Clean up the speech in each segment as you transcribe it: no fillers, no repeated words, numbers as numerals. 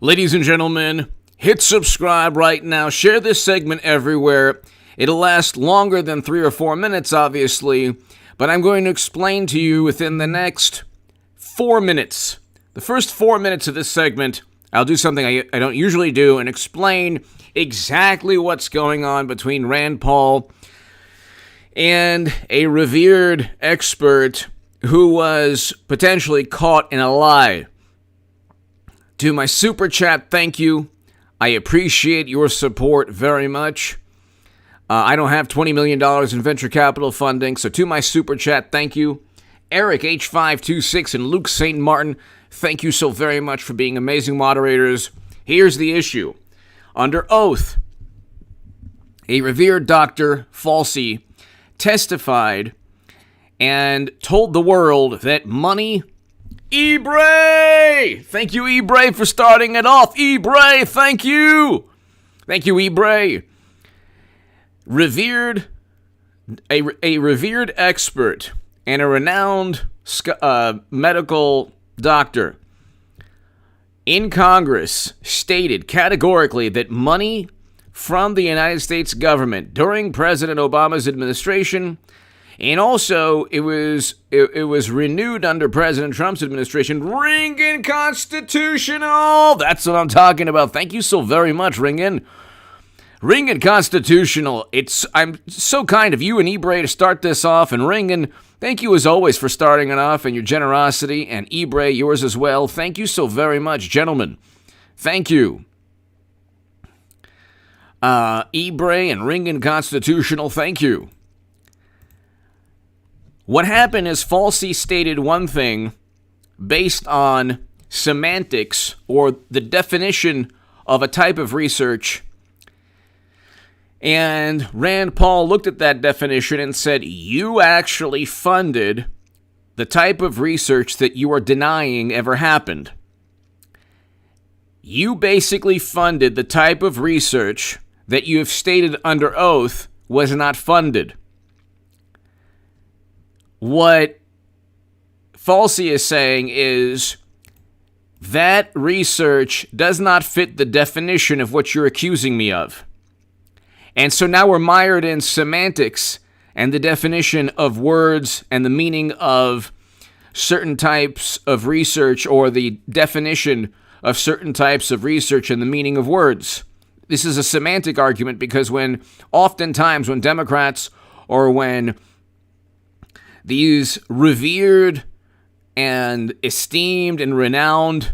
Ladies and gentlemen, hit subscribe right now. Share this segment everywhere. It'll last longer than 3 or 4 minutes, obviously, but I'm going to explain to you within the next 4 minutes. The first 4 minutes of this segment, I'll do something I don't usually do and explain exactly what's going on between Rand Paul and a revered expert who was potentially caught in a lie. To my super chat, thank you. I appreciate your support very much. I don't have $20 million in venture capital funding, so to my super chat, thank you. Eric H526 and Luke St. Martin, thank you so very much for being amazing moderators. Here's the issue. Under oath, a revered Dr. Falsey testified and told the world that money... Ebrey! Thank you, Ebrey, for starting it off. Ebrey, thank you! Thank you, Ebrey. A revered expert and a renowned medical doctor in Congress stated categorically that money from the United States government during President Obama's administration, and also it was renewed under President Trump's administration, ringing constitutional. That's what I'm talking about. Thank you so very much, Ringin Constitutional. I'm so kind of you and Ebrey to start this off, and Ringin, thank you as always for starting it off and your generosity, and Ebrey, yours as well. Thank you so very much, gentlemen. Thank you. Ebrey and Ringin Constitutional, thank you. What happened is Falsey stated one thing based on semantics or the definition of a type of research, and Rand Paul looked at that definition and said, you actually funded the type of research that you are denying ever happened. You basically funded the type of research that you have stated under oath was not funded. What Falsey is saying is that research does not fit the definition of what you're accusing me of. And so now we're mired in semantics and the definition of words and the meaning of certain types of research, or the definition of certain types of research and the meaning of words. This is a semantic argument because oftentimes when Democrats or when these revered and esteemed and renowned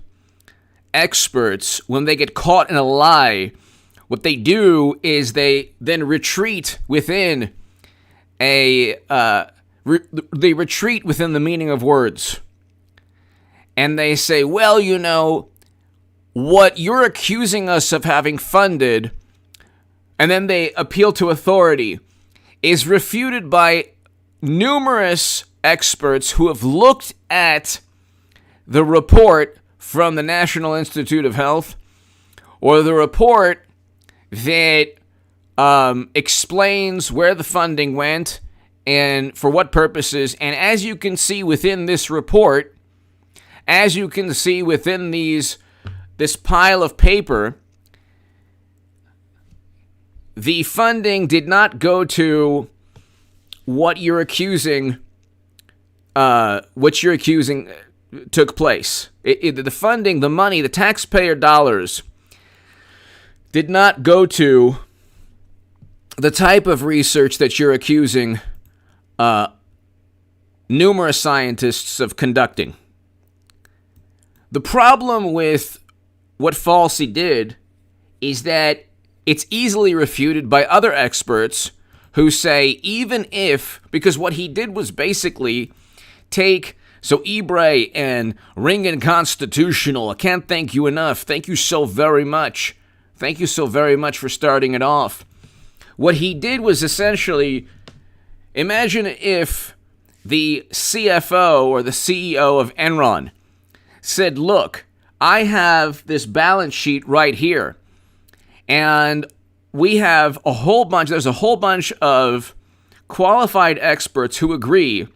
experts, when they get caught in a lie, what they do is they then retreat within they retreat within the meaning of words. And they say, well, you know, what you're accusing us of having funded, and then they appeal to authority, is refuted by numerous experts who have looked at the report from the National Institute of Health, or the report that explains where the funding went and for what purposes. And as you can see within this report, as you can see within this pile of paper, the funding did not go to what you're accusing took place. The funding, the money, the taxpayer dollars did not go to the type of research that you're accusing numerous scientists of conducting. The problem with what Falsey did is that it's easily refuted by other experts who say, even if, because what he did was basically so Ebrey and Ringin Constitutional, I can't thank you enough. Thank you so very much. Thank you so very much for starting it off. What he did was essentially, imagine if the CFO or the CEO of Enron said, look, I have this balance sheet right here, and there's a whole bunch of qualified experts who agree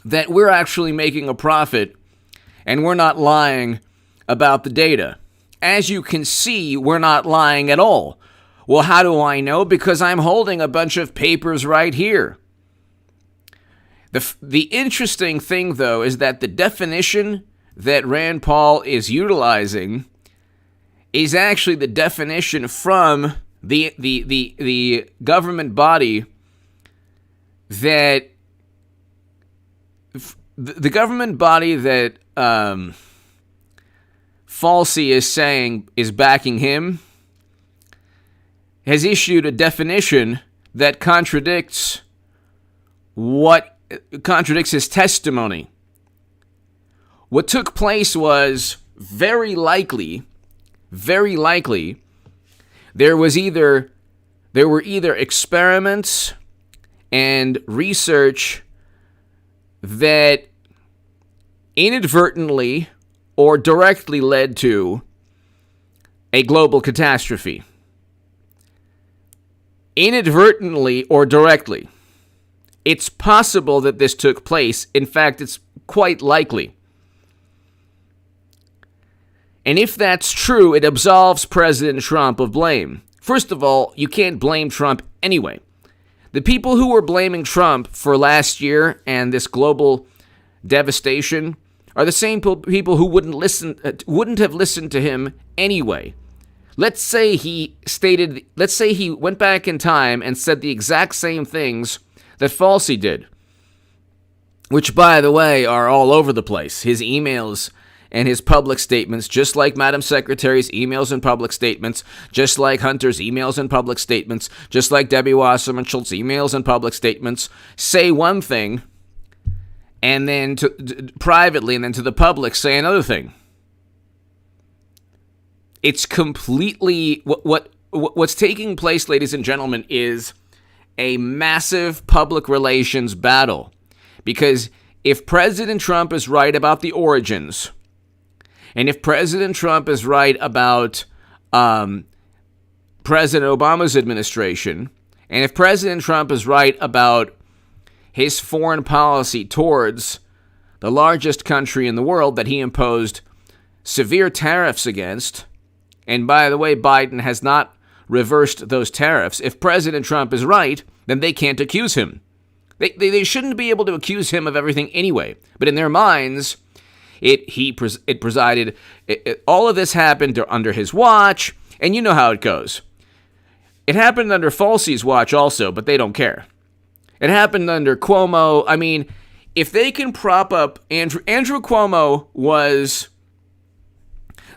that we're actually making a profit and we're not lying about the data. as you can see, we're not lying at all. Well, how do I know? Because I'm holding a bunch of papers right here. The interesting thing, though, is that the definition that Rand Paul is utilizing is actually the definition from the government body that Falsey is saying is backing him has issued a definition that contradicts his testimony. What took place was very likely there were either experiments and research that inadvertently or directly led to a global catastrophe. Inadvertently or directly. It's possible that this took place. In fact, it's quite likely. And if that's true, it absolves President Trump of blame. First of all, you can't blame Trump anyway. The people who were blaming Trump for last year and this global devastation are the same people who wouldn't have listened to him anyway. Let's say he went back in time and said the exact same things that Falsey did, which, by the way, are all over the place. His emails and his public statements, just like Madam Secretary's emails and public statements, just like Hunter's emails and public statements, just like Debbie Wasserman Schultz's emails and public statements, say one thing, and then privately, and then to the public, say another thing. It's completely what's taking place, ladies and gentlemen, is a massive public relations battle. Because if President Trump is right about the origins, and if President Trump is right about President Obama's administration, and if President Trump is right about his foreign policy towards the largest country in the world that he imposed severe tariffs against, and by the way, Biden has not reversed those tariffs. If President Trump is right, then they can't accuse him. They shouldn't be able to accuse him of everything anyway. But in their minds, all of this happened under his watch, and you know how it goes. It happened under Falsey's watch also, but they don't care. It happened under Cuomo. I mean, if they can prop up Andrew Cuomo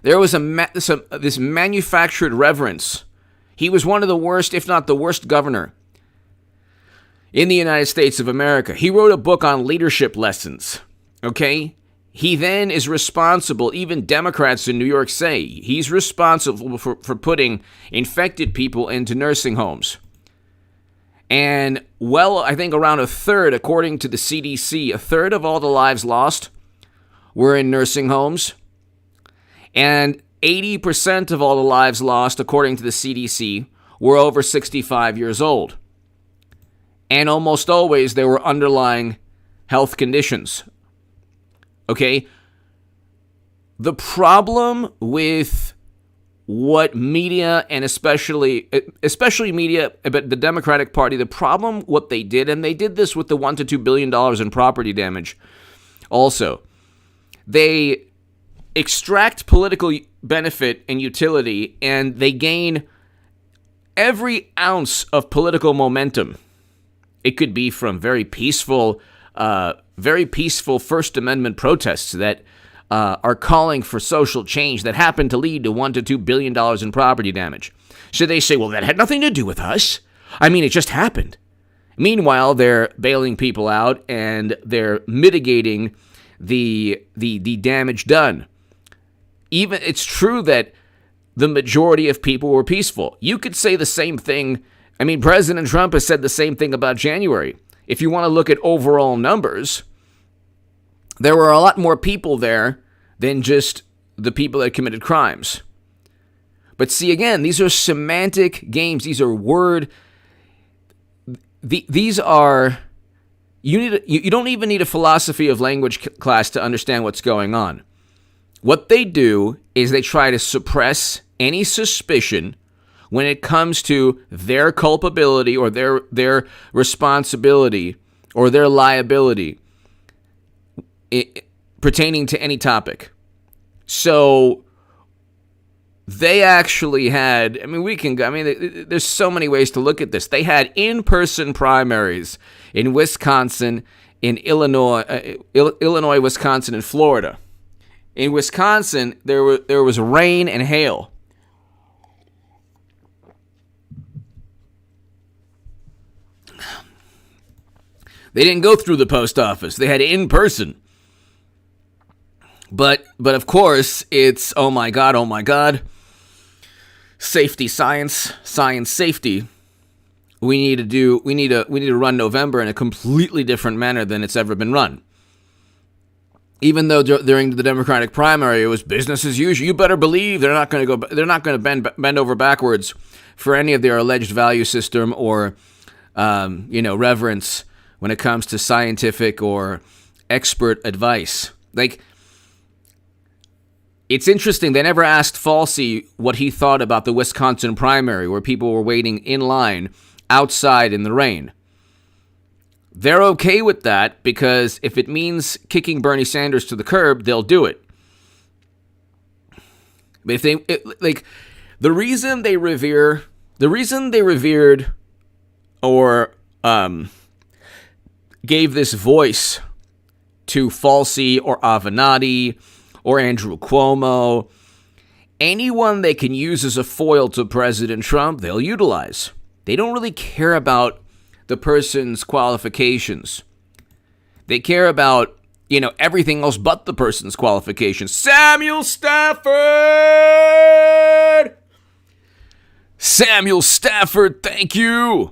there was this manufactured reverence. He was one of the worst, if not the worst governor in the United States of America. He wrote a book on leadership lessons, okay? He then is responsible, even Democrats in New York say, he's responsible for putting infected people into nursing homes. And, I think around a third, according to the CDC, a third of all the lives lost were in nursing homes. And 80% of all the lives lost, according to the CDC, were over 65 years old. And almost always there were underlying health conditions. Okay? The problem with what media, and especially media, but the Democratic Party, the problem what they did, and they did this with the $1 to $2 billion in property damage also, they extract political benefit and utility, and they gain every ounce of political momentum. It could be from very peaceful First Amendment protests that are calling for social change that happen to lead to $1 to $2 billion in property damage. So they say, well, that had nothing to do with us. I mean, it just happened. Meanwhile, they're bailing people out and they're mitigating the damage done. Even it's true that the majority of people were peaceful. You could say the same thing. I mean, President Trump has said the same thing about January. If you want to look at overall numbers, there were a lot more people there than just the people that committed crimes. But see, again, these are semantic games. These are you don't even need a philosophy of language class to understand what's going on. What they do is they try to suppress any suspicion when it comes to their culpability or their responsibility or their liability pertaining to any topic. So they actually had, there's so many ways to look at this. They had in-person primaries in Wisconsin, in Illinois, Wisconsin, and Florida. In Wisconsin, there was rain and hail. They didn't go through the post office. They had it in person. But of course, it's oh my God. Safety, science, safety. We need to run November in a completely different manner than it's ever been run. Even though during the Democratic primary it was business as usual, you better believe they're not going to bend over backwards for any of their alleged value system or reverence when it comes to scientific or expert advice. Like, it's interesting, they never asked Falsey what he thought about the Wisconsin primary where people were waiting in line outside in the rain. They're okay with that because if it means kicking Bernie Sanders to the curb, they'll do it. But the reason they revered or gave this voice to Falsey or Avenatti or Andrew Cuomo, anyone they can use as a foil to President Trump, they'll utilize. They don't really care about the person's qualifications. They care about, everything else but the person's qualifications. Samuel Stafford! Samuel Stafford, thank you.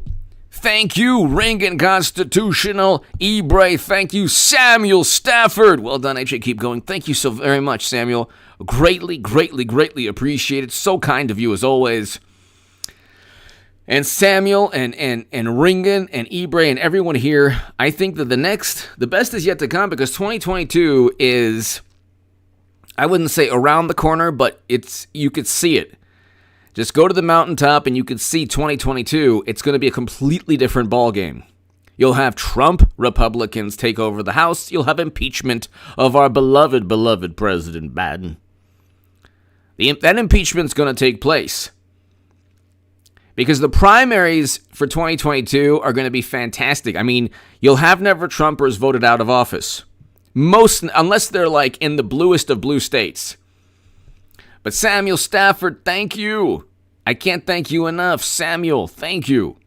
Thank you, Ringen Constitutional. Ebrey, thank you. Samuel Stafford. Well done, AJ. Keep going. Thank you so very much, Samuel. Greatly, greatly, greatly appreciated. So kind of you as always. And Samuel and Ringen and Ebrey and everyone here, I think that the best is yet to come because 2022 is, I wouldn't say around the corner, but you could see it. Just go to the mountaintop and you could see 2022. It's going to be a completely different ballgame. You'll have Trump Republicans take over the House. You'll have impeachment of our beloved President Biden. That impeachment's going to take place. Because the primaries for 2022 are going to be fantastic. I mean, you'll have never Trumpers voted out of office. Unless they're like in the bluest of blue states. But Samuel Stafford, thank you. I can't thank you enough. Samuel, thank you.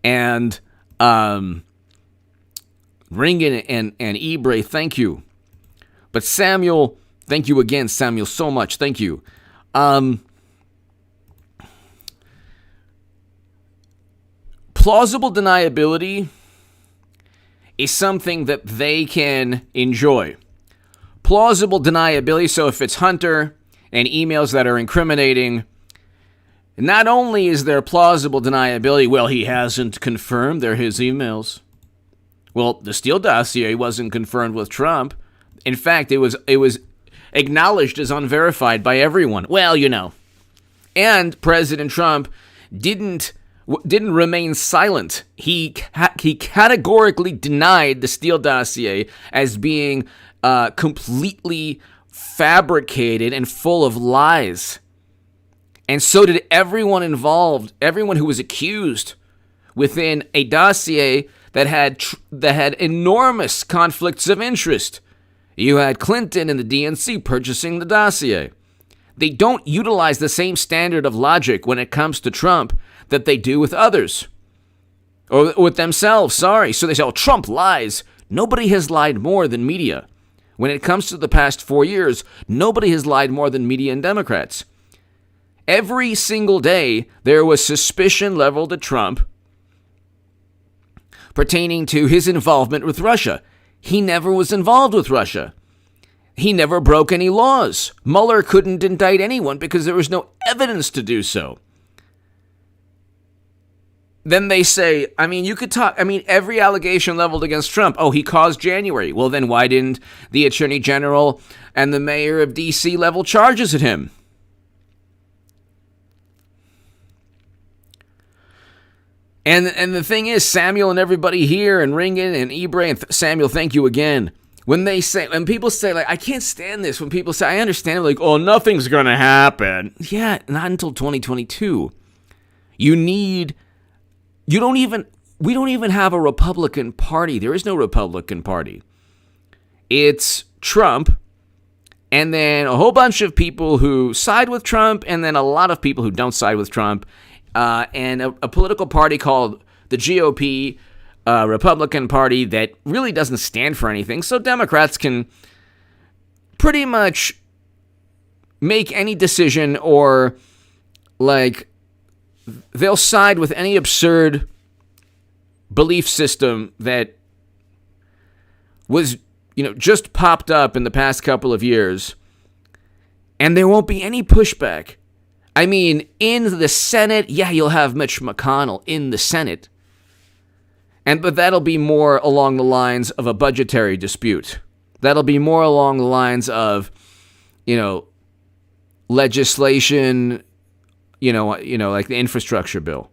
And Ringen and Ebrey, thank you. But Samuel, thank you again, Samuel, so much. Thank you. Plausible deniability is something that they can enjoy. Plausible deniability, so if it's Hunter and emails that are incriminating, not only is there plausible deniability, well, he hasn't confirmed they're his emails. Well, the Steele dossier wasn't confirmed with Trump. In fact, it was acknowledged as unverified by everyone. Well, And President Trump didn't remain silent. He categorically denied the Steele dossier as being completely fabricated and full of lies. And so did everyone involved, everyone who was accused within a dossier that had enormous conflicts of interest. You had Clinton and the DNC purchasing the dossier. They don't utilize the same standard of logic when it comes to Trump that they do with others. Or with themselves, sorry. So they say, Trump lies. Nobody has lied more than media. When it comes to the past 4 years, nobody has lied more than media and Democrats. Every single day, there was suspicion leveled at Trump pertaining to his involvement with Russia. He never was involved with Russia. He never broke any laws. Mueller couldn't indict anyone because there was no evidence to do so. then they say, I mean, you could talk, I mean, every allegation leveled against Trump, oh, he caused January. Well, then why didn't the Attorney General and the mayor of D.C. level charges at him? And the thing is, Samuel and everybody here, and Ringen and Ibre and Samuel, thank you again. When people say, like, I can't stand this. When people say, I understand, like, oh, nothing's going to happen. Yeah, not until 2022. We don't even have a Republican Party. There is no Republican Party. It's Trump, and then a whole bunch of people who side with Trump, and then a lot of people who don't side with Trump, and a political party called the GOP, Republican Party, that really doesn't stand for anything. So Democrats can pretty much make any decision, or like they'll side with any absurd belief system that was, just popped up in the past couple of years, and there won't be any pushback. I mean, in the Senate, yeah, you'll have Mitch McConnell in the Senate, but that'll be more along the lines of a budgetary dispute. That'll be more along the lines of, legislation, like the infrastructure bill.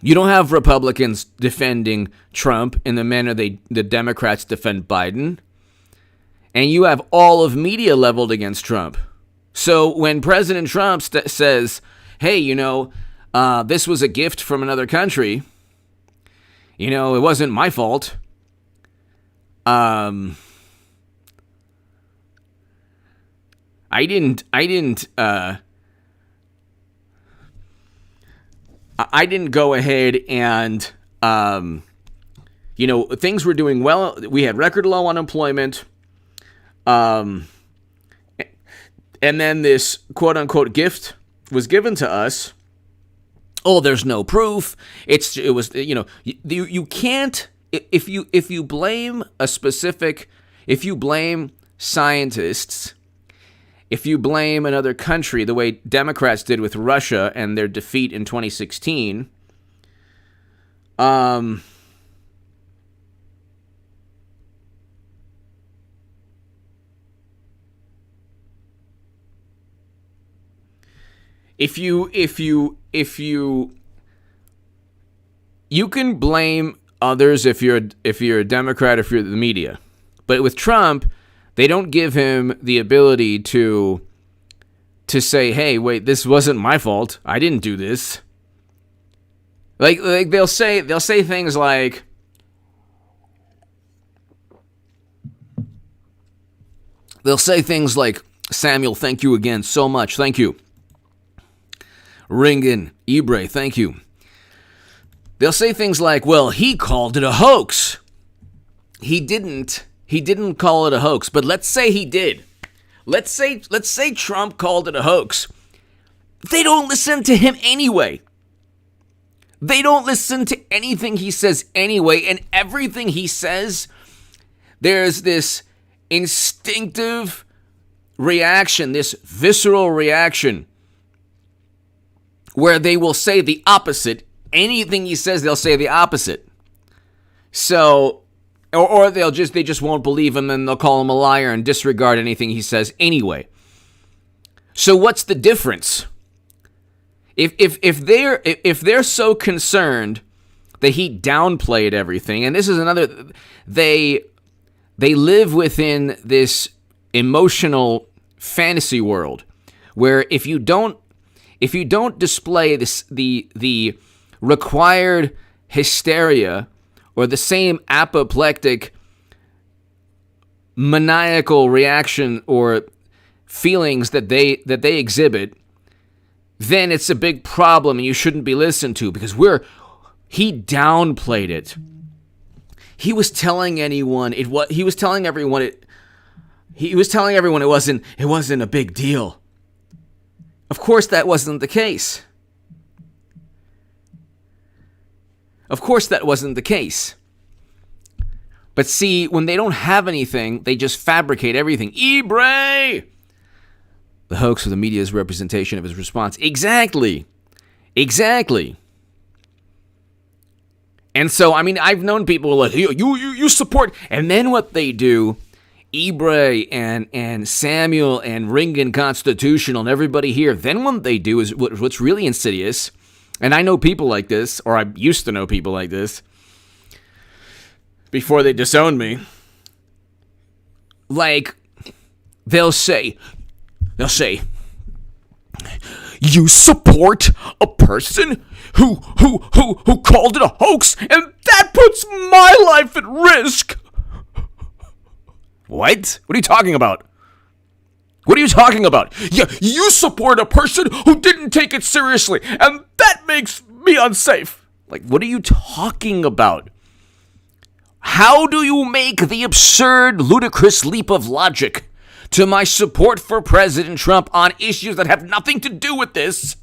You don't have Republicans defending Trump in the manner the Democrats defend Biden. And you have all of media leveled against Trump. So when President Trump says, hey, this was a gift from another country, it wasn't my fault. I didn't go ahead and, things were doing well. We had record low unemployment. And then this quote unquote gift was given to us. Oh, there's no proof. You can't, if you blame if you blame scientists, if you blame another country the way Democrats did with Russia and their defeat in 2016, If you can blame others if you're a Democrat, if you're the media, but with Trump, they don't give him the ability to say, hey, wait, this wasn't my fault. I didn't do this. Like they'll say things like, Samuel, thank you again so much. Thank you. Ringen, Ibre, thank you. They'll say things like, well, he called it a hoax. He didn't call it a hoax, but let's say he did. Let's say Trump called it a hoax. They don't listen to him anyway. They don't listen to anything he says anyway, and everything he says, there's this instinctive reaction, this visceral reaction, where they will say the opposite. Anything he says, they'll say the opposite. So, or they just won't believe him, and they'll call him a liar and disregard anything he says anyway. So what's the difference? If they're so concerned that he downplayed everything, and this is another, they live within this emotional fantasy world where if you don't display the required hysteria or the same apoplectic maniacal reaction or feelings that they exhibit, then it's a big problem and you shouldn't be listened to because he downplayed it. He was telling everyone it wasn't a big deal. Of course that wasn't the case. But see, when they don't have anything, they just fabricate everything. Ibre! The hoax of the media's representation of his response. Exactly. And so, I mean, I've known people like, you support, and then what they do, Ibre and Samuel and Ringen Constitutional and everybody here, then what they do is what's really insidious, and I know people like this, or I used to know people like this, before they disowned me. Like, they'll say, you support a person who called it a hoax, and that puts my life at risk. What? What are you talking about? What are you talking about? Yeah, you support a person who didn't take it seriously, and that makes me unsafe. Like, what are you talking about? How do you make the absurd, ludicrous leap of logic to my support for President Trump on issues that have nothing to do with this,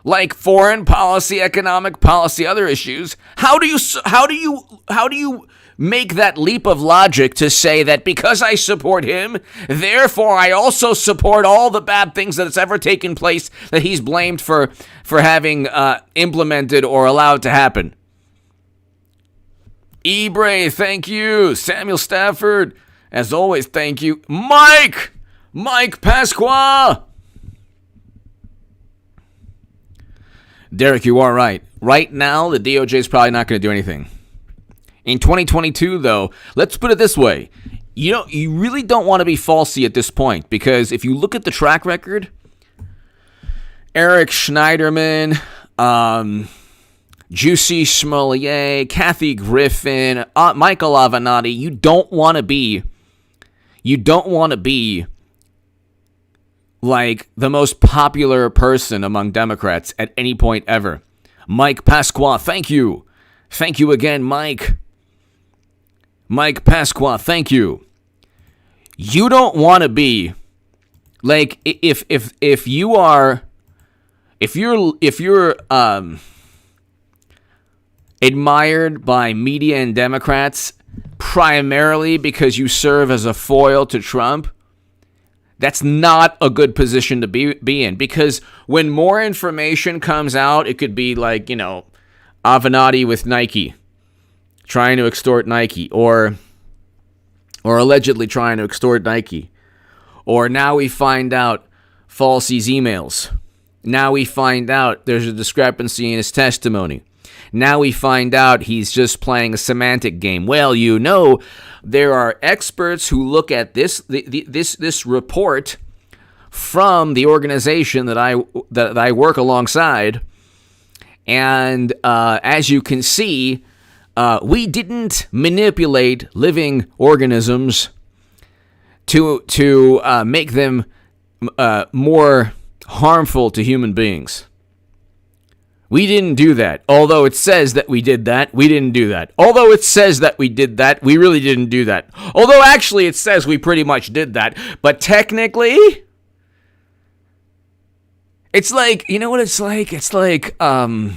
like foreign policy, economic policy, other issues? How do you make that leap of logic to say that because I support him, therefore I also support all the bad things that has ever taken place that he's blamed for having implemented or allowed to happen? Ibre, thank you. Samuel Stafford, as always, thank you. Mike Pasqua. Derek, you are right. Right now, the DOJ is probably not going to do anything. In 2022, though, let's put it this way. You really don't want to be falsy at this point, because if you look at the track record, Eric Schneiderman, Juicy Smollier, Kathy Griffin, Michael Avenatti, you don't want to be like the most popular person among Democrats at any point ever. Mike Pasqua, thank you. Thank you again, Mike. Mike Pasqua, thank you. You don't want to be like, if you're admired by media and Democrats primarily because you serve as a foil to Trump, that's not a good position to be in, because when more information comes out, it could be like, Avenatti with Nike trying to extort Nike, or allegedly trying to extort Nike, or now we find out Falsey's emails. Now we find out there's a discrepancy in his testimony. Now we find out he's just playing a semantic game. Well, there are experts who look at this report from the organization that I work alongside, and as you can see, we didn't manipulate living organisms to make them more harmful to human beings. We didn't do that. Although it says that we did that, we didn't do that. Although it says that we did that, we really didn't do that. Although actually it says we pretty much did that. But technically, it's like, you know what it's like? It's like, that's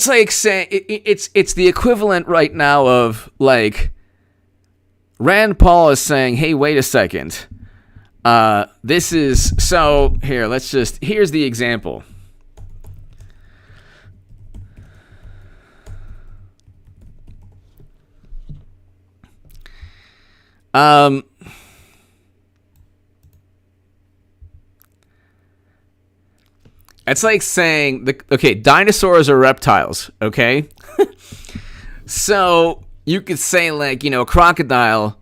like saying, it's the equivalent right now of, like, Rand Paul is saying, hey, wait a second. This is, so here, here's the example. It's like saying, dinosaurs are reptiles, okay? So you could say, like, a crocodile.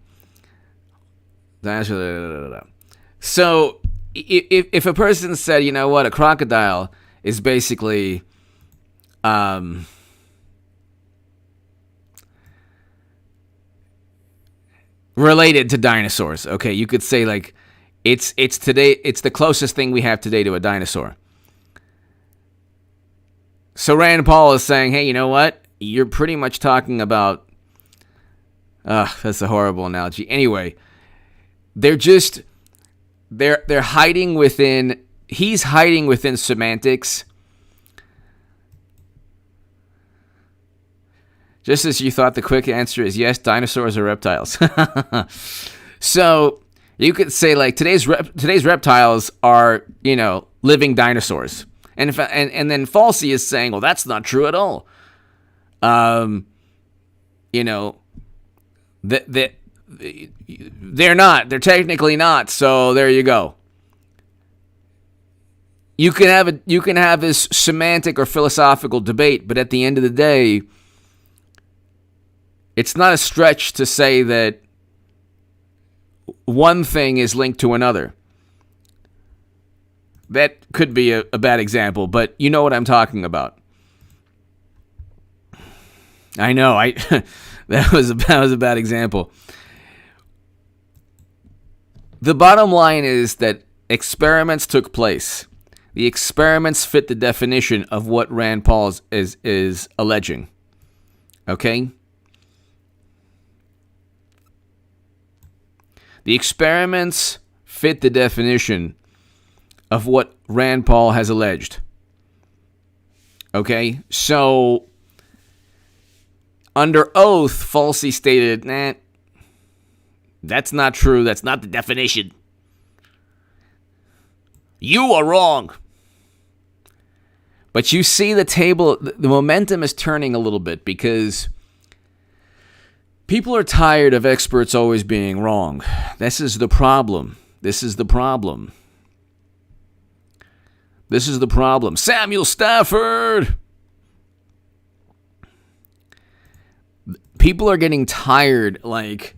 So if a person said, you know what, a crocodile is basically related to dinosaurs, okay, you could say, like, it's the closest thing we have today to a dinosaur. So Rand Paul is saying, hey, you know what, you're pretty much talking about, that's a horrible analogy. Anyway, they're hiding within, he's hiding within semantics. Just as you thought the quick answer is yes, dinosaurs are reptiles. So you could say, like, today's reptiles are, living dinosaurs. And then Falsey is saying, well, that's not true at all. You know, that they're not. They're technically not. So there you go. You can have this semantic or philosophical debate, but at the end of the day, it's not a stretch to say that one thing is linked to another. That could be a bad example, but you know what I'm talking about. I know, that was a bad example. The bottom line is that experiments took place. The experiments fit the definition of what Rand Paul is alleging. Okay? The experiments fit the definition of what Rand Paul has alleged. Okay? So, under oath, Falsey stated, that's not true. That's not the definition. You are wrong. But you see the momentum is turning a little bit because people are tired of experts always being wrong. This is the problem. Samuel Stafford! People are getting tired. Like,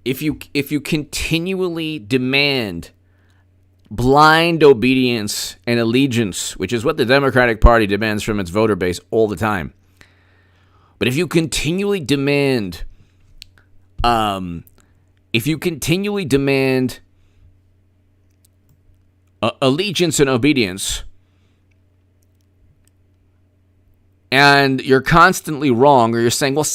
if you continually demand blind obedience and allegiance, which is what the Democratic Party demands from its voter base all the time. But if you continually demand allegiance and obedience, and you're constantly wrong, or you're saying, well,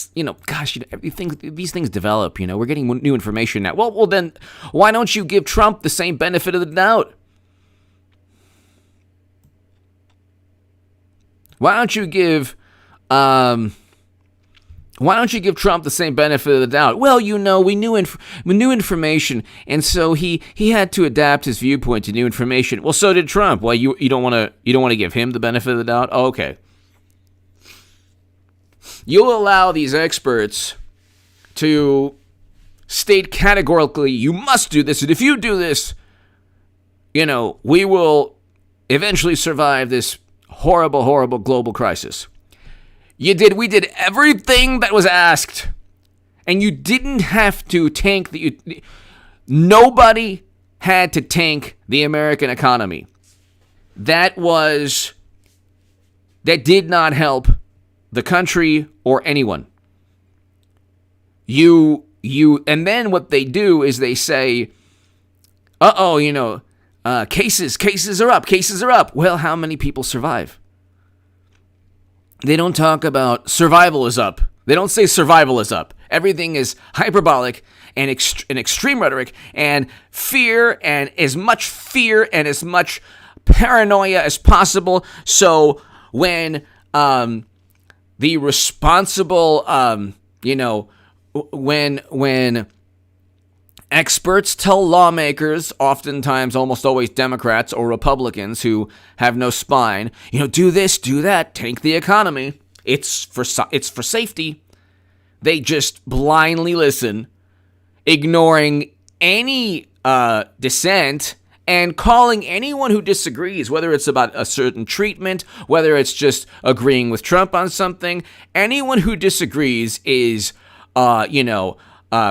gosh, these things develop, we're getting new information now. Well, then, why don't you give Trump the same benefit of the doubt? Why don't you give Trump the same benefit of the doubt? Well, we knew information, and so he had to adapt his viewpoint to new information. Well, so did Trump. Well, you don't want to give him the benefit of the doubt? Oh, okay. You'll allow these experts to state categorically, you must do this, and if you do this, we will eventually survive this horrible, horrible global crisis. We did everything that was asked, and you didn't have to tank nobody had to tank the American economy. That did not help the country or anyone. And then what they do is they say, cases are up. Well, how many people survive? They don't talk about survival is up. They don't say survival is up. Everything is hyperbolic and extreme rhetoric and fear and as much paranoia as possible. So when the responsible, when experts tell lawmakers, oftentimes, almost always Democrats or Republicans who have no spine, do this, do that, tank the economy. It's for safety. They just blindly listen, ignoring any dissent and calling anyone who disagrees, whether it's about a certain treatment, whether it's just agreeing with Trump on something, anyone who disagrees is,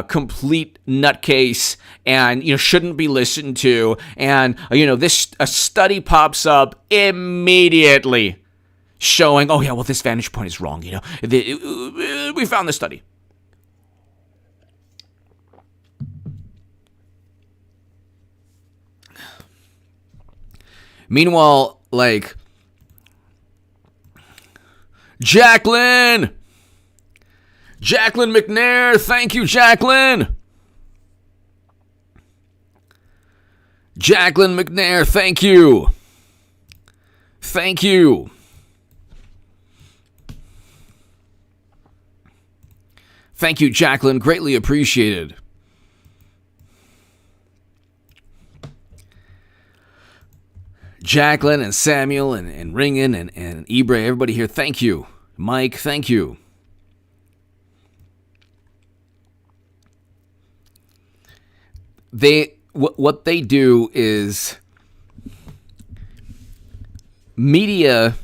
complete nutcase and, shouldn't be listened to. And, a study pops up immediately showing, oh, yeah, well, this vantage point is wrong. We found this study. Meanwhile, Jacqueline McNair, thank you, Jacqueline. Jacqueline McNair, thank you. Thank you. Thank you, Jacqueline, greatly appreciated. Jacqueline and Samuel and Ringen and Ibre, everybody here, thank you. Mike, thank you. What they do is media.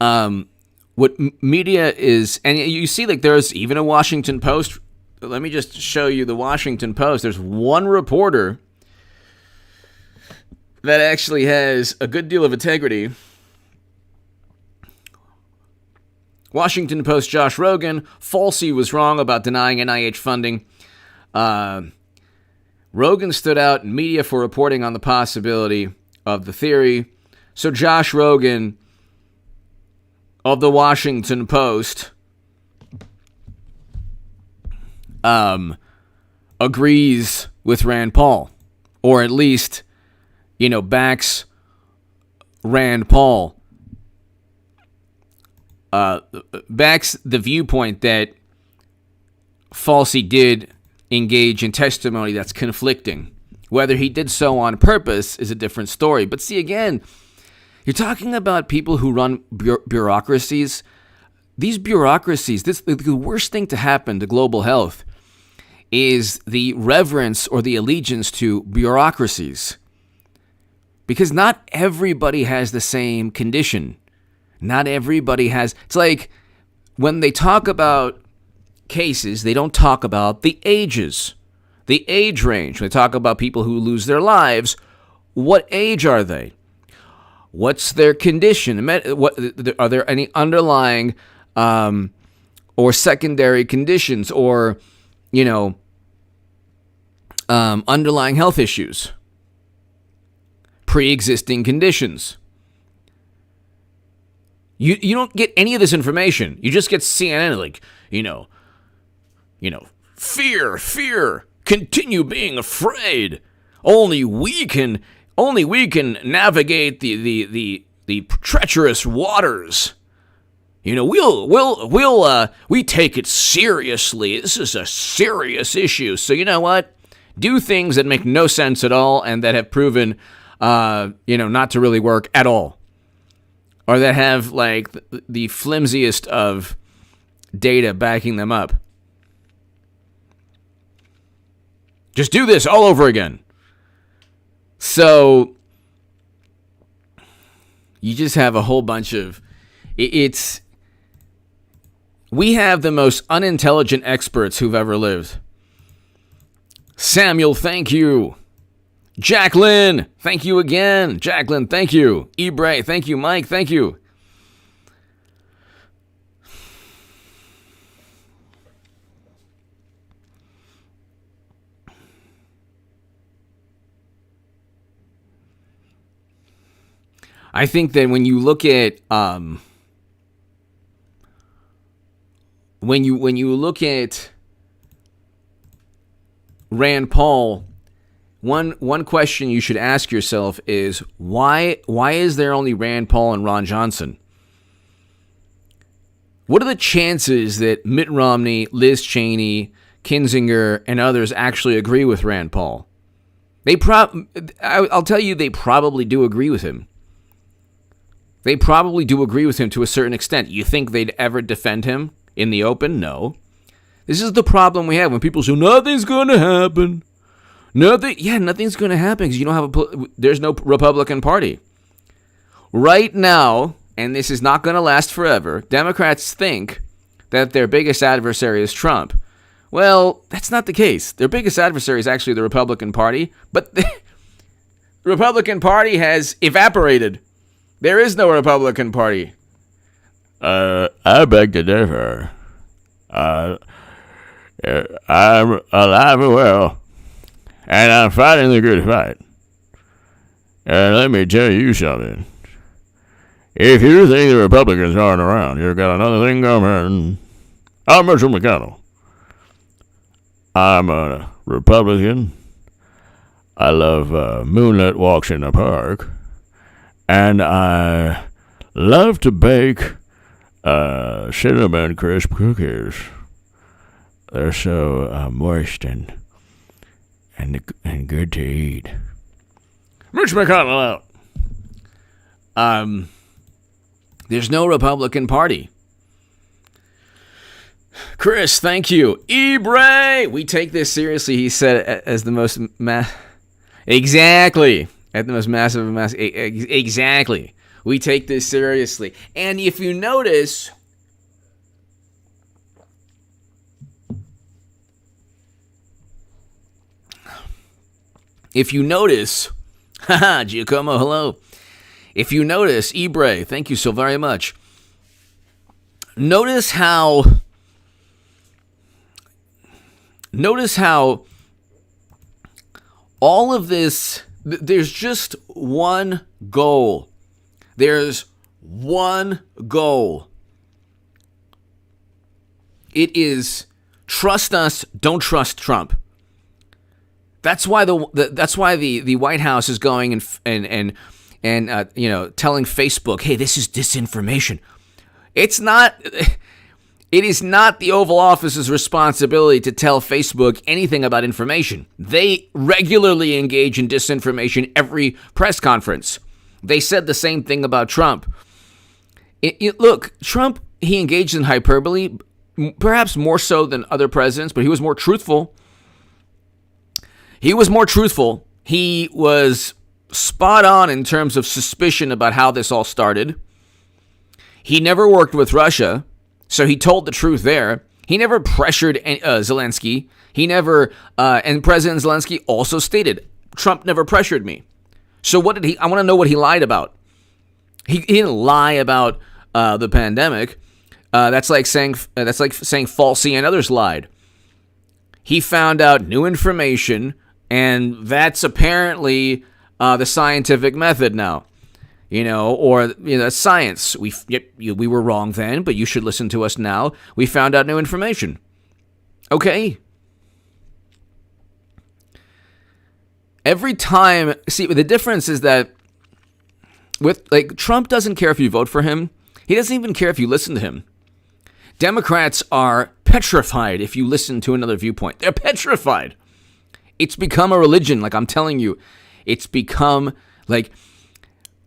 What media is, and you see, like, there's even a Washington Post. Let me just show you the Washington Post. There's one reporter that actually has a good deal of integrity. Washington Post, Josh Rogan, Falsey was wrong about denying NIH funding. Rogan stood out in media for reporting on the possibility of the theory. So Josh Rogan of the Washington Post agrees with Rand Paul, or at least, backs Rand Paul, backs the viewpoint that Falsey did engage in testimony that's conflicting. Whether he did so on purpose is a different story. But see, again, you're talking about people who run bureaucracies. These bureaucracies, the worst thing to happen to global health is the reverence or the allegiance to bureaucracies. Because not everybody has the same condition. Not everybody has. It's like when they talk about cases, they don't talk about the ages, the age range. When they talk about people who lose their lives, what age are they? What's their condition? Are there any underlying or secondary conditions or, underlying health issues? Pre-existing conditions. You don't get any of this information. You just get CNN like, fear, continue being afraid. Only we can navigate the treacherous waters. We take it seriously. This is a serious issue. So you know what? Do things that make no sense at all and that have proven, not to really work at all, or that have like the flimsiest of data backing them up. Just do this all over again. So you just have a whole bunch of we have the most unintelligent experts who've ever lived. Samuel, thank you. Jacqueline, thank you again. Jacqueline, thank you. Ibre, thank you. Mike, thank you. I think that when you look at when you look at Rand Paul, one question you should ask yourself is why is there only Rand Paul and Ron Johnson? What are the chances that Mitt Romney, Liz Cheney, Kinzinger, and others actually agree with Rand Paul? I'll tell you, they probably do agree with him. They probably do agree with him to a certain extent. You think they'd ever defend him in the open? No. This is the problem we have when people say, nothing's going to happen. Nothing's going to happen because you don't have there's no Republican Party. Right now, and this is not going to last forever, Democrats think that their biggest adversary is Trump. Well, that's not the case. Their biggest adversary is actually the Republican Party, but the Republican Party has evaporated. There is no Republican Party. I beg to differ. I'm alive and well, and I'm fighting the good fight. And let me tell you something. If you think the Republicans aren't around, you've got another thing coming. I'm Mitchell McConnell. I'm a Republican. I love moonlit walks in the park. And I love to bake cinnamon crisp cookies. They're so moist and good to eat. Mitch McConnell out. There's no Republican Party. Chris, thank you. Ebre, we take this seriously, he said, as the most exactly. At the most massive exactly. We take this seriously. And if you notice, haha, Giacomo, hello. If you notice, Ebre, thank you so very much. Notice how all of this, there's just one goal. There's one goal. It is trust us, don't trust Trump. That's why the White House is going and telling Facebook, hey, this is disinformation. It is not the Oval Office's responsibility to tell Facebook anything about information. They regularly engage in disinformation every press conference. They said the same thing about Trump. Look, Trump, he engaged in hyperbole, perhaps more so than other presidents, but he was more truthful. He was spot on in terms of suspicion about how this all started. He never worked with Russia, so he told the truth there. He never pressured Zelensky. He never, and President Zelensky also stated, Trump never pressured me. So what did he? I want to know what he lied about. He didn't lie about the pandemic. That's like saying falsely and others lied. He found out new information, and that's apparently the scientific method now. Science. We were wrong then, but you should listen to us now. We found out new information. Okay. Every time, see, the difference is that Trump doesn't care if you vote for him. He doesn't even care if you listen to him. Democrats are petrified if you listen to another viewpoint. They're petrified. It's become a religion, like I'm telling you. It's become like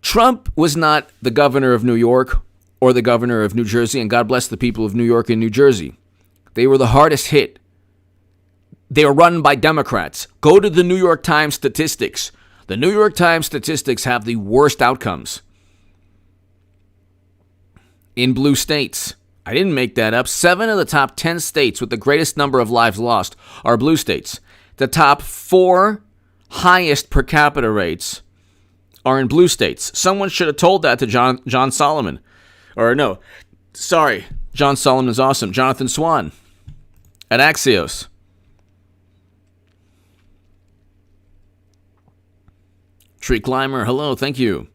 Trump was not the governor of New York or the governor of New Jersey, and God bless the people of New York and New Jersey. They were the hardest hit. They are run by Democrats. Go to the New York Times statistics. The New York Times statistics have the worst outcomes in blue states. I didn't make that up. 7 of the top 10 states with the greatest number of lives lost are blue states. The top 4 highest per capita rates are in blue states. Someone should have told that to John Solomon. Or no, sorry, John Solomon is awesome. Jonathan Swan at Axios. Tree Climber, hello, thank you.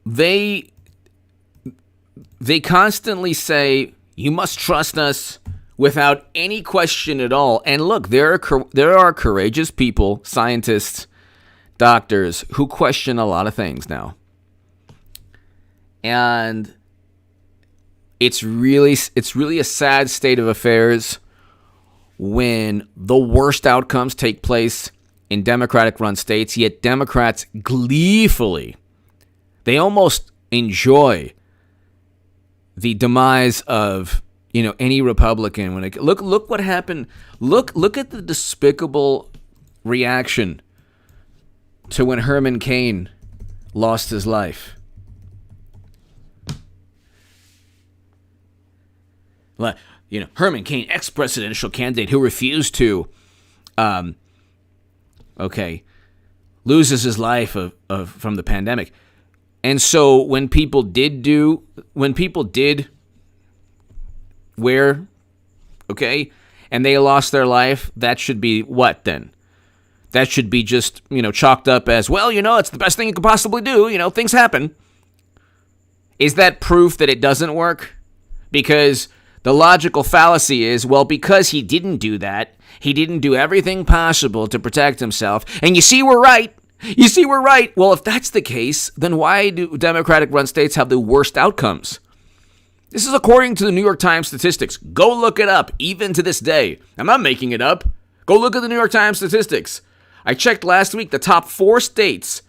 They constantly say, you must trust us without any question at all. And look, there are courageous people, scientists, doctors, who question a lot of things now. And it's really a sad state of affairs when the worst outcomes take place in Democratic-run states, yet Democrats gleefully, they almost enjoy the demise of any Republican. When look what happened. Look at the despicable reaction to when Herman Cain lost his life. Herman Cain, ex-presidential candidate who refused to, loses his life from the pandemic. And so when people did wear, and they lost their life, that should be what then? That should be just, chalked up as, well, it's the best thing you could possibly do. Things happen. Is that proof that it doesn't work? Because the logical fallacy is, well, because he didn't do that, he didn't do everything possible to protect himself. And you see, we're right. Well, if that's the case, then why do Democratic-run states have the worst outcomes? This is according to the New York Times statistics. Go look it up, even to this day. I'm not making it up. Go look at the New York Times statistics. I checked last week, the top 4 states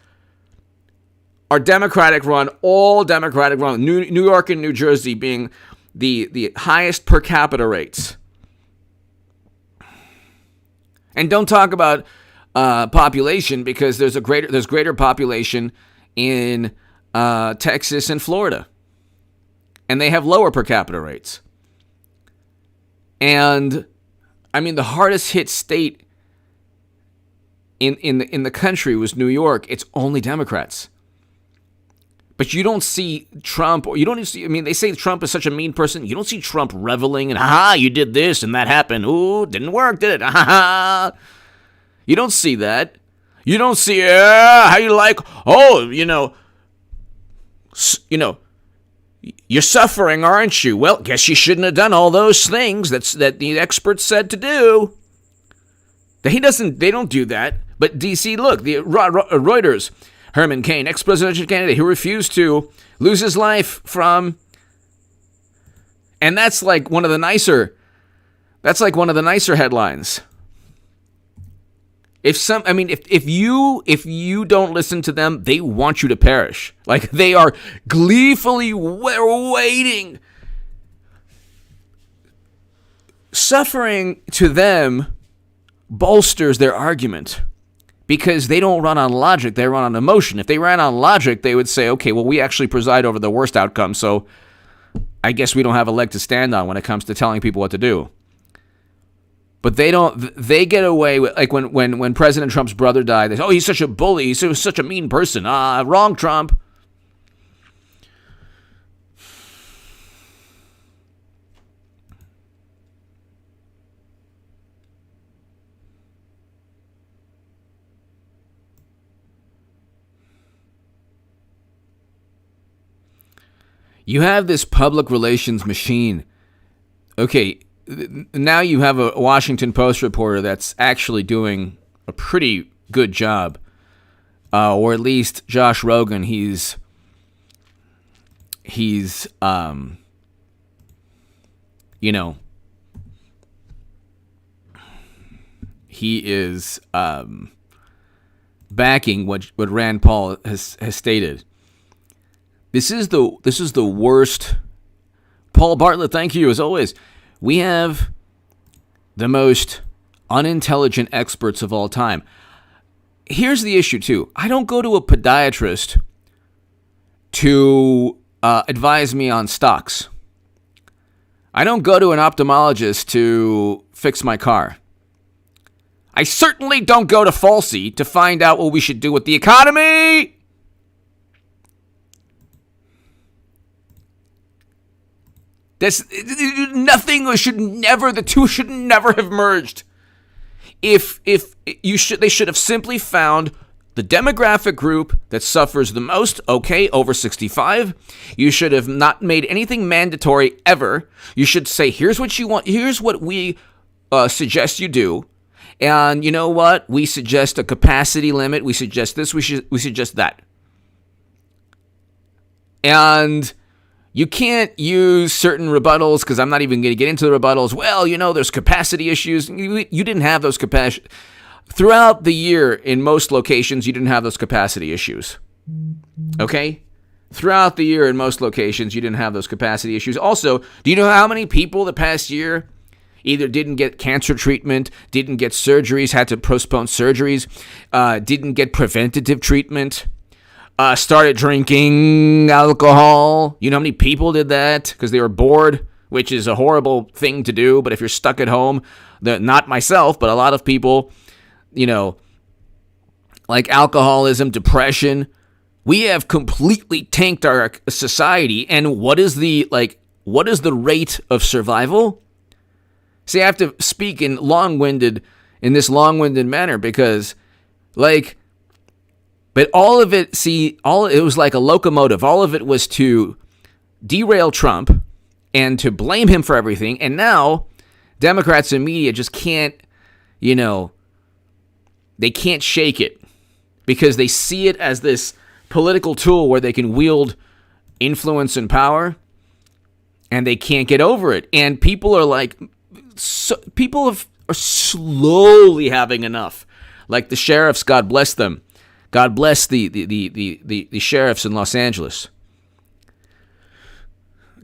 are Democratic run, all Democratic run. New York and New Jersey being the highest per capita rates. And don't talk about population, because there's greater population in Texas and Florida, and they have lower per capita rates. And I mean, the hardest hit state in the country was New York. It's only Democrats. But you don't see Trump, or you don't see, I mean, they say Trump is such a mean person. You don't see Trump reveling and, you did this and that happened. Ooh, didn't work, did it? You don't see that. You don't see, how you like, you're suffering, aren't you? Well, guess you shouldn't have done all those things that the experts said to do. They don't do that. But DC, look, the Reuters, Herman Cain, ex-presidential candidate who refused to lose his life from, and that's like one of the nicer headlines. If you don't listen to them, they want you to perish. Like, they are gleefully waiting. Suffering to them bolsters their argument, because they don't run on logic, they run on emotion. If they ran on logic, they would say, okay, well, we actually preside over the worst outcome, so I guess we don't have a leg to stand on when it comes to telling people what to do. But they don't. They get away with, like, when President Trump's brother died, they say, he's such a bully, he's such a mean person. Wrong, Trump. You have this public relations machine. Okay, now you have a Washington Post reporter that's actually doing a pretty good job. Or at least Josh Rogan, he is backing what Rand Paul has stated. This is the worst. Paul Bartlett, thank you as always. We have the most unintelligent experts of all time. Here's the issue too. I don't go to a podiatrist to advise me on stocks. I don't go to an ophthalmologist to fix my car. I certainly don't go to Falsey to find out what we should do with the economy. The two should never have merged. They should have simply found the demographic group that suffers the most, okay, over 65. You should have not made anything mandatory ever. You should say, here's what you want, here's what we suggest you do. And you know what? We suggest a capacity limit. We suggest this, we suggest that. And you can't use certain rebuttals, because I'm not even going to get into the rebuttals. Well, there's capacity issues. You didn't have those capacity. Throughout the year, in most locations, you didn't have those capacity issues. Okay? Throughout the year, in most locations, you didn't have those capacity issues. Also, do you know how many people the past year either didn't get cancer treatment, didn't get surgeries, had to postpone surgeries, didn't get preventative treatment, started drinking alcohol? You know how many people did that because they were bored, which is a horrible thing to do. But if you're stuck at home, not myself, but a lot of people, like alcoholism, depression, we have completely tanked our society. And what is the rate of survival? See, I have to speak in this long-winded manner because, but all of it, it was like a locomotive. All of it was to derail Trump and to blame him for everything. And now Democrats and media just can't, they can't shake it because they see it as this political tool where they can wield influence and power, and they can't get over it. And people are are slowly having enough. Like the sheriffs, God bless them. God bless the sheriffs in Los Angeles.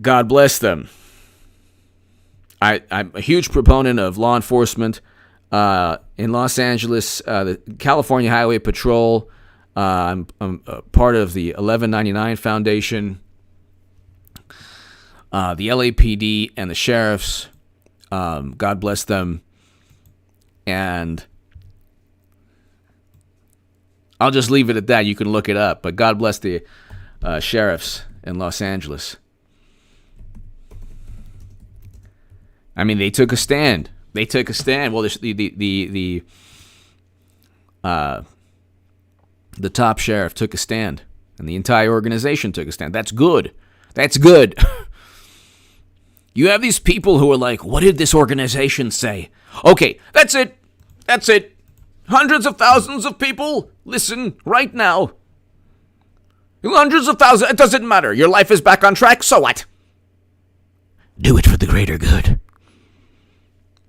God bless them. I'm a huge proponent of law enforcement in Los Angeles, the California Highway Patrol. I'm a part of the 1199 Foundation, the LAPD, and the sheriffs. God bless them. And I'll just leave it at that. You can look it up. But God bless the sheriffs in Los Angeles. I mean, they took a stand. They took a stand. Well, the top sheriff took a stand, and the entire organization took a stand. That's good. That's good. You have these people who are like, what did this organization say? Okay, that's it. That's it. Hundreds of thousands of people, listen right now. Hundreds of thousands, it doesn't matter. Your life is back on track, so what? Do it for the greater good.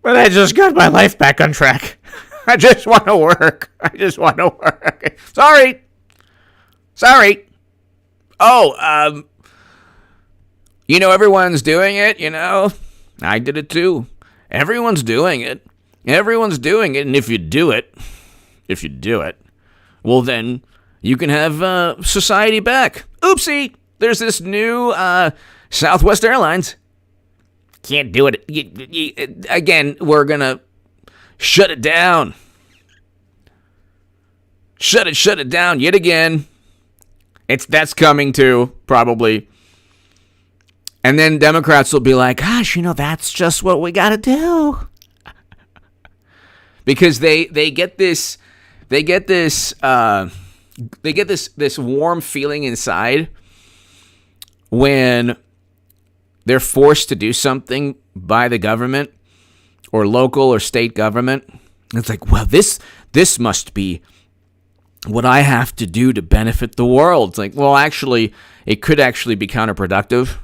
But I just got my life back on track. I just want to work. Sorry. Oh, everyone's doing it, I did it too. Everyone's doing it. And if you do it, well then you can have society back. Oopsie, there's this new Southwest Airlines. Can't do it. Again, we're going to shut it down. Shut it down yet again. That's coming too, probably. And then Democrats will be like, gosh, that's just what we got to do. Because they get this warm feeling inside when they're forced to do something by the government or local or state government. It's like, well, this must be what I have to do to benefit the world. It's like, well, actually, it could actually be counterproductive.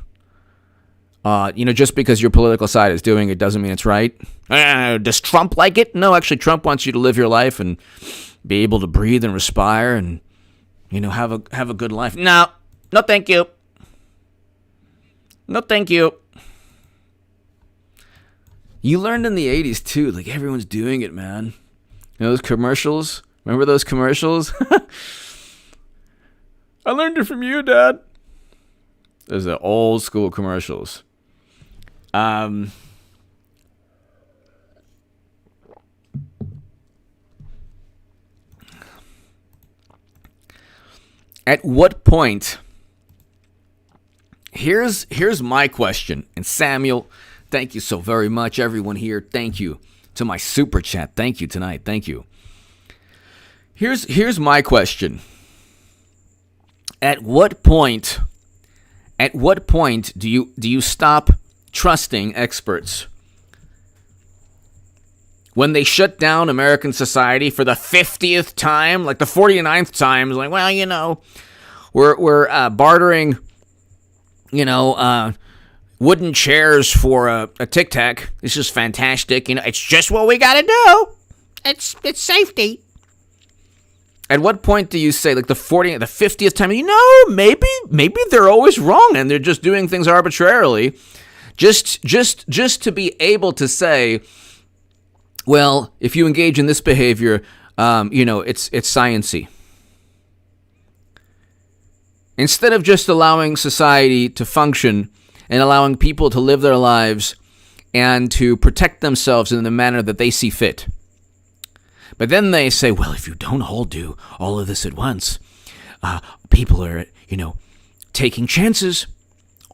Just because your political side is doing it doesn't mean it's right. Does Trump like it? No, actually, Trump wants you to live your life and be able to breathe and respire and, have a good life. No, thank you. No, thank you. You learned in the 80s, too. Like, everyone's doing it, man. Those commercials? Remember those commercials? I learned it from you, Dad. Those are old school commercials. At what point... Here's my question. And Samuel, thank you so very much. Everyone here, thank you. To my super chat, thank you tonight. Thank you. Here's my question. At what point do you stop trusting experts? When they shut down American society for the 50th time, like the 49th time, it's like, well, we're bartering, wooden chairs for a Tic Tac. This is fantastic. It's just what we got to do. It's safety. At what point do you say, like the 50th time, maybe they're always wrong and they're just doing things arbitrarily, just to be able to say, well, if you engage in this behavior, it's science-y. Instead of just allowing society to function and allowing people to live their lives and to protect themselves in the manner that they see fit. But then they say, well, if you don't all do all of this at once, people are, taking chances.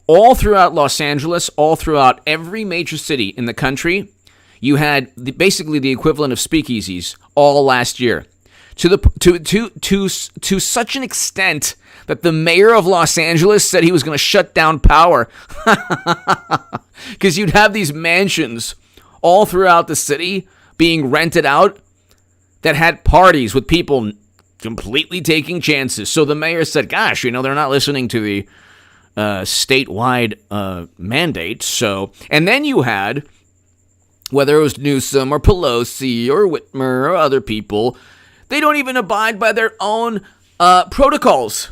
All throughout Los Angeles, all throughout every major city in the country, you had basically the equivalent of speakeasies all last year. To such an extent that the mayor of Los Angeles said he was going to shut down power. Because you'd have these mansions all throughout the city being rented out that had parties with people completely taking chances. So the mayor said, gosh, they're not listening to the statewide mandate. So, and then you had, whether it was Newsom or Pelosi or Whitmer or other people, They don't even abide by their own protocols.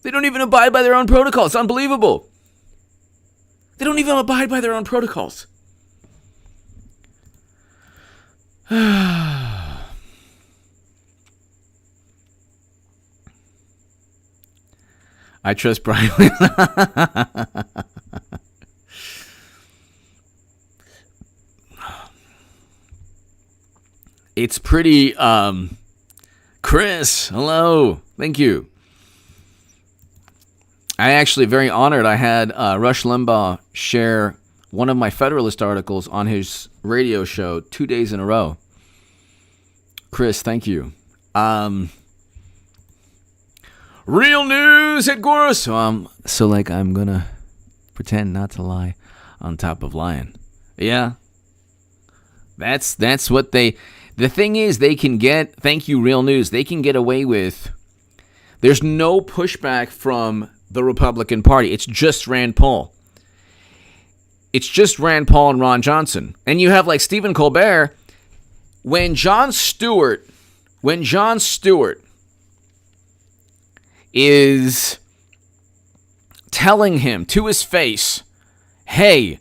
They don't even abide by their own protocols. It's unbelievable. They don't even abide by their own protocols. I trust Brian. It's pretty, Chris, hello. Thank you. I actually very honored. I had Rush Limbaugh share one of my Federalist articles on his radio show 2 days in a row. Chris, thank you. Real news at Goro. So I'm gonna pretend not to lie on top of lying. Yeah. That's what the thing is, they can get, thank you, Real News, they can get away with, there's no pushback from the Republican Party. It's just Rand Paul. It's just Rand Paul and Ron Johnson. And you have like Stephen Colbert, when Jon Stewart is telling him to his face, hey,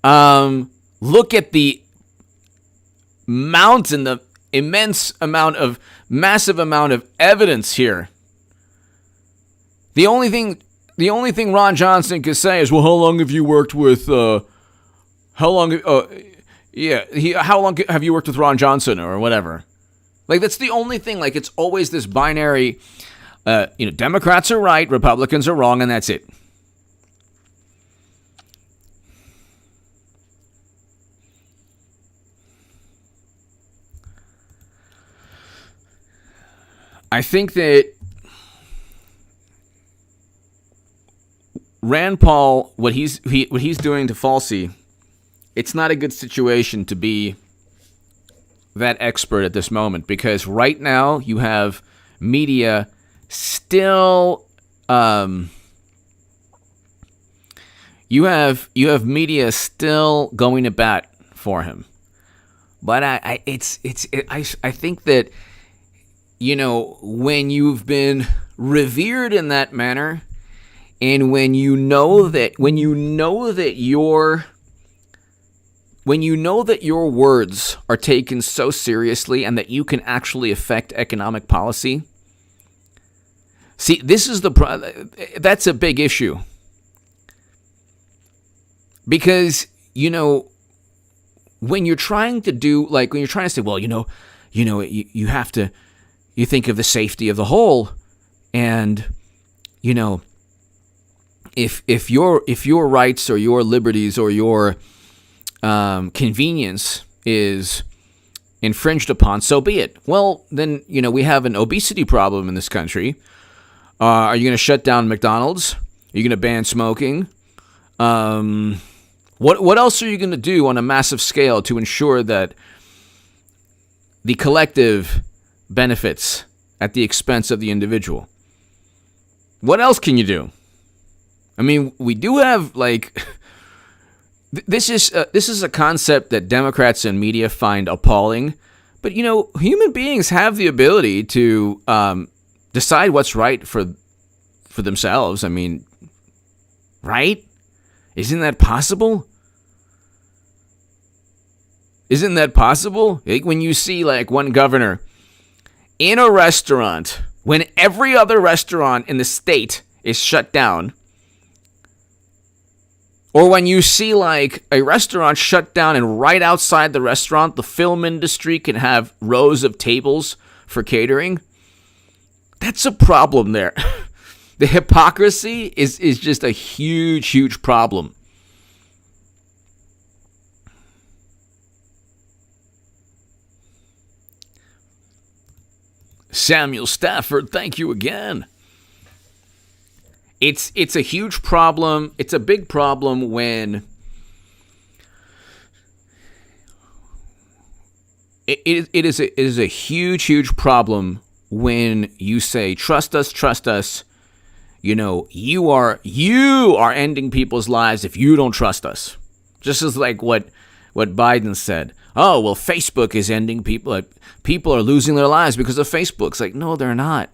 look at the massive amount of evidence here. The only thing Ron Johnson could say is, well, how long have you worked with, how long have you worked with Ron Johnson or whatever? Like, that's the only thing. Like, it's always this binary, Democrats are right, Republicans are wrong, and that's it. I think that Rand Paul, what he's doing to Falsey, it's not a good situation to be that expert at this moment, because right now you have media still you have media still going to bat for him. But I think that, when you've been revered in that manner, and when you know that your words are taken so seriously and that you can actually affect economic policy, see, this is that's a big issue. Because, when you're trying to say, well, you have to, you think of the safety of the whole, and, if your rights or your liberties or your convenience is infringed upon, so be it. Well, then, we have an obesity problem in this country. Are you going to shut down McDonald's? Are you going to ban smoking? What else are you going to do on a massive scale to ensure that the collective benefits at the expense of the individual? What else can you do? I mean, we do have, this is a concept that Democrats and media find appalling, but, human beings have the ability to decide what's right for themselves. I mean, right? Isn't that possible? Isn't that possible? When you see, one governor in a restaurant, when every other restaurant in the state is shut down, or when you see, a restaurant shut down and right outside the restaurant, the film industry can have rows of tables for catering, that's a problem there. The hypocrisy is just a huge, huge problem. Samuel Stafford, thank you again. It's a huge problem. It's a big problem when it is a huge problem when you say, trust us. You are ending people's lives if you don't trust us. Just as what Biden said. oh, well, Facebook is ending people. Like, people are losing their lives because of Facebook. It's like, no, they're not.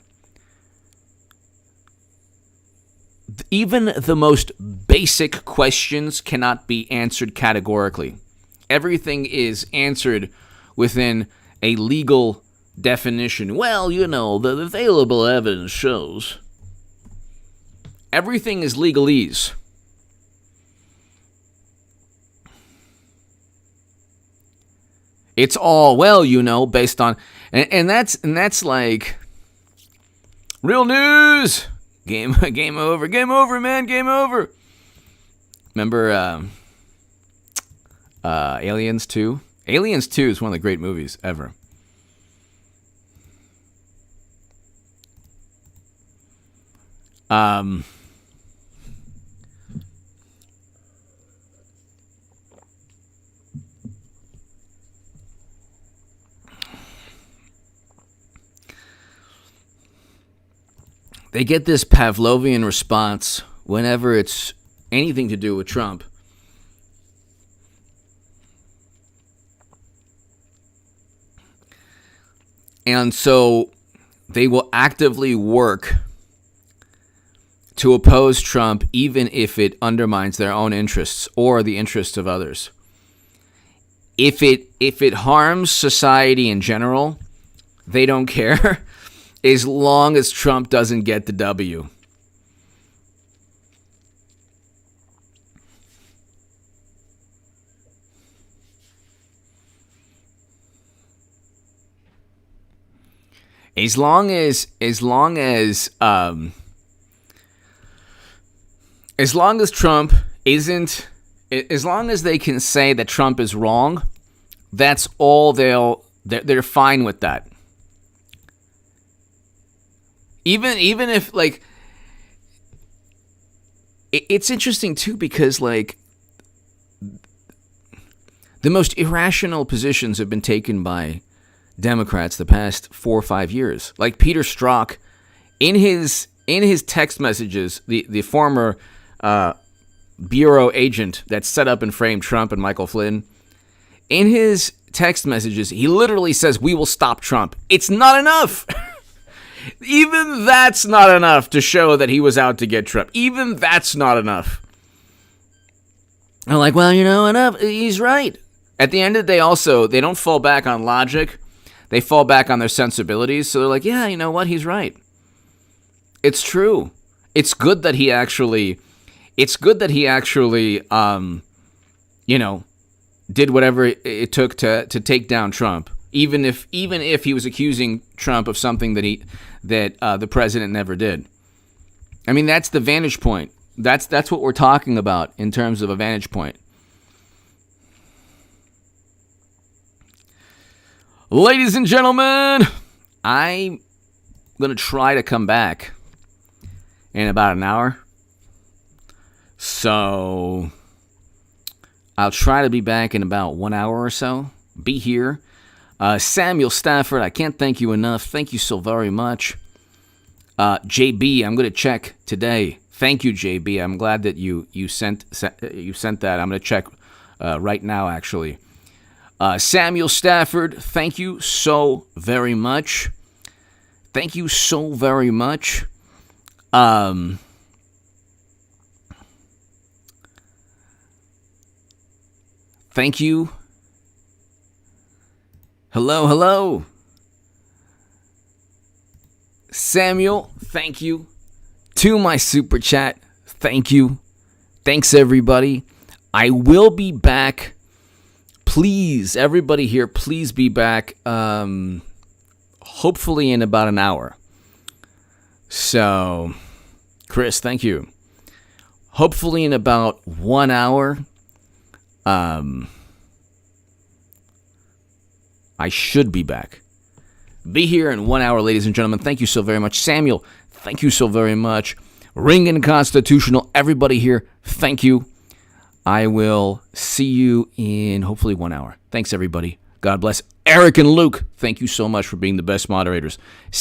Even the most basic questions cannot be answered categorically. Everything is answered within a legal definition. Well, the available evidence shows. Everything is legalese. It's all, based on, and that's like real news. Game over, man, game over. Remember Aliens 2? Aliens 2 is one of the great movies ever. They get this Pavlovian response whenever it's anything to do with Trump. And so they will actively work to oppose Trump even if it undermines their own interests or the interests of others. If it harms society in general, they don't care. As long as Trump doesn't get the W. As long as Trump isn't, as long as they can say that Trump is wrong, that's all they're fine with that. Even if, like, it's interesting too because, like, the most irrational positions have been taken by Democrats the past 4 or 5 years. Like Peter Strzok, in his text messages, the former bureau agent that set up and framed Trump and Michael Flynn, in his text messages, he literally says, "We will stop Trump." It's not enough. Even that's not enough to show that he was out to get Trump. Even that's not enough. I'm like, well, enough. He's right. At the end of the day, also, they don't fall back on logic. They fall back on their sensibilities. So they're like, yeah, you know what? He's right. It's true. It's good that he actually, did whatever it took to take down Trump. Even if he was accusing Trump of something that the president never did. I mean, that's the vantage point. That's what we're talking about in terms of a vantage point. Ladies and gentlemen, I'm going to try to come back in about an hour. So I'll try to be back in about 1 hour or so. Be here. Samuel Stafford, I can't thank you enough. Thank you so very much. JB, I'm going to check today. Thank you, JB. I'm glad that you sent that. I'm going to check right now, actually. Samuel Stafford, thank you so very much. Thank you so very much. Thank you. Hello. Samuel, thank you. To my super chat, thank you. Thanks, everybody. I will be back. Please, everybody here, please be back. Hopefully in about an hour. So, Chris, thank you. Hopefully in about 1 hour. I should be back. Be here in 1 hour, ladies and gentlemen. Thank you so very much. Samuel, thank you so very much. Ring and Constitutional, everybody here, thank you. I will see you in hopefully 1 hour. Thanks, everybody. God bless. Eric and Luke, thank you so much for being the best moderators.